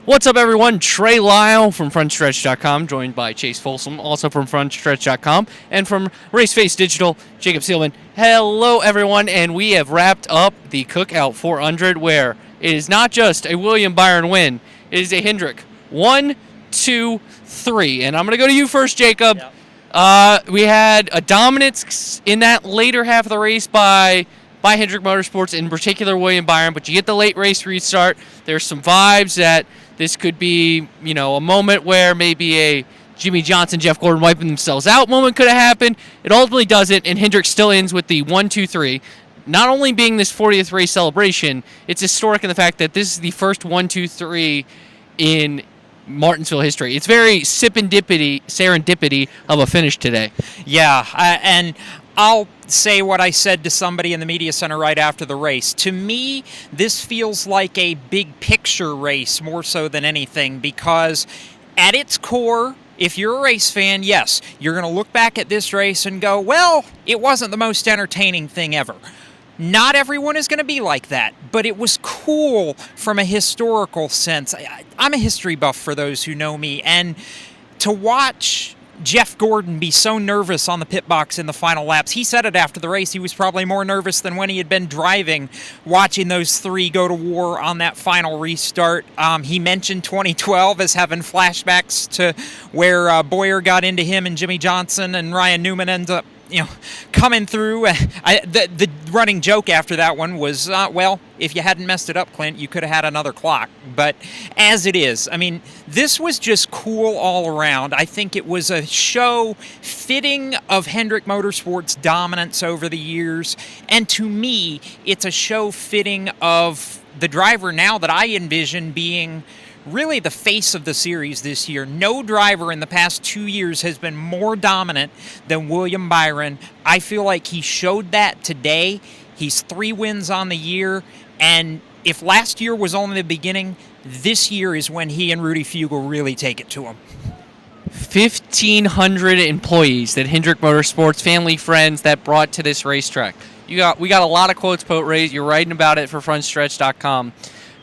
What's up, everyone? Trey, Lyle from Frontstretch.com, joined by Chase Folsom, also from Frontstretch.com, and from Raceface Digital, Jacob Seelman. Hello, everyone, and we have wrapped up the Cookout 400, where it is not just a William Byron win, it is a Hendrick 1, 2, 3. And I'm going to go to you first, Jacob. Yep. We had a dominance in that later half of the race by Hendrick Motorsports, in particular William Byron, but you get the late race restart. There's some vibes that this could be, a moment where maybe a Jimmy Johnson, Jeff Gordon wiping themselves out moment could have happened. It ultimately doesn't, and Hendrick still ends with the 1, 2, 3. Not only being this 40th race celebration, it's historic in the fact that this is the first 1, 2, 3 in Martinsville history. It's very serendipity of a finish today. Yeah, and I'll say what I said to somebody in the media center right after the race. To me, this feels like a big picture race more so than anything, because at its core, if you're a race fan, yes, you're going to look back at this race and go, well, it wasn't the most entertaining thing ever. Not everyone is going to be like that, but it was cool from a historical sense. I'm a history buff, for those who know me, and to watch Jeff Gordon be so nervous on the pit box in the final laps. He said it after the race. He was probably more nervous than when he had been driving, watching those three go to war on that final restart. He mentioned 2012 as having flashbacks to where Boyer got into him and Jimmy Johnson, and Ryan Newman ends up coming through. The running joke after that one was, well, if you hadn't messed it up, Clint, you could have had another clock. But as it is, this was just cool all around. I think it was a show fitting of Hendrick Motorsports' dominance over the years. And to me, it's a show fitting of the driver now that I envision being really the face of the series this year. No driver in the past 2 years has been more dominant than William Byron. I feel like he showed that today. He's 3 wins on the year, and if last year was only the beginning, this year is when he and Rudy Fugle really take it to him. 1,500 employees that Hendrick Motorsports, family, friends, that brought to this racetrack. We got a lot of quotes, Ray. You're writing about it for Frontstretch.com.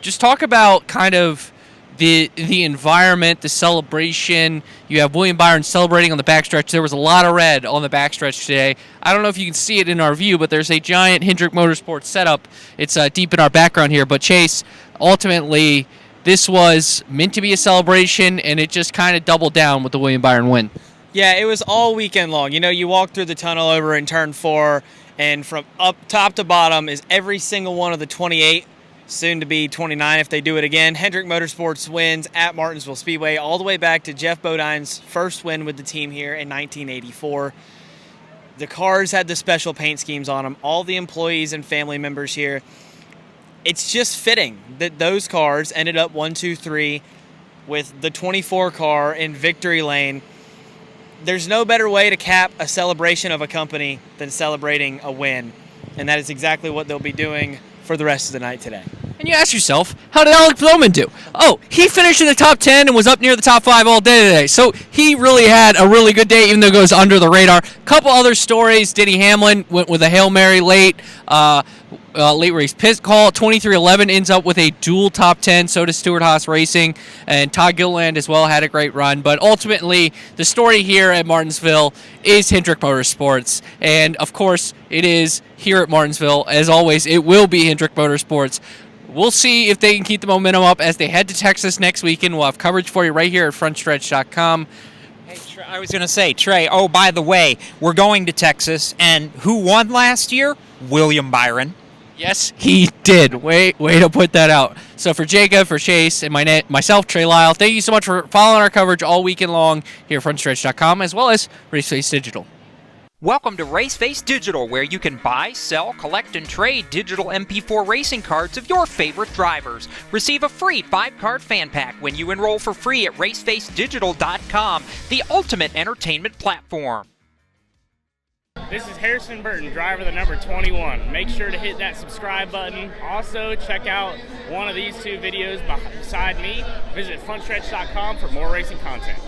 Just talk about kind of the environment, the celebration. You have William Byron celebrating on the backstretch. There was a lot of red on the backstretch today. I don't know if you can see it in our view, but there's a giant Hendrick Motorsports setup. It's deep in our background here. But Chase, ultimately, this was meant to be a celebration, and it just kind of doubled down with the William Byron win. Yeah, it was all weekend long. You walk through the tunnel over in turn 4, and from up top to bottom is every single one of the 28, soon to be 29 if they do it again. Hendrick Motorsports wins at Martinsville Speedway all the way back to Jeff Bodine's first win with the team here in 1984. The cars had the special paint schemes on them. All the employees and family members here. It's just fitting that those cars ended up 1, 2, 3 with the 24 car in victory lane. There's no better way to cap a celebration of a company than celebrating a win, and that is exactly what they'll be doing for the rest of the night today. And you ask yourself, how did Alex Bowman do? Oh, he finished in the top 10 and was up near the top 5 all day today. So he really had a really good day, even though it goes under the radar. Couple other stories. Denny Hamlin went with a Hail Mary late race pit call. 23-11 ends up with a dual top 10. So does Stuart Haas Racing. And Todd Gilliland as well had a great run. But ultimately, the story here at Martinsville is Hendrick Motorsports. And, of course, it is here at Martinsville. As always, it will be Hendrick Motorsports. We'll see if they can keep the momentum up as they head to Texas next weekend. We'll have coverage for you right here at Frontstretch.com. Hey, I was going to say, Trey, oh, by the way, we're going to Texas, and who won last year? William Byron. Yes, he did. Way to put that out. So for Jacob, for Chase, and myself, Trey Lyle, thank you so much for following our coverage all weekend long here at Frontstretch.com, as well as Raceface Digital. Welcome to Raceface Digital, where you can buy, sell, collect, and trade digital MP4 racing cards of your favorite drivers. Receive a free 5-card fan pack when you enroll for free at racefacedigital.com, the ultimate entertainment platform. This is Harrison Burton, driver the number 21. Make sure to hit that subscribe button. Also, check out one of these 2 videos beside me. Visit frontstretch.com for more racing content.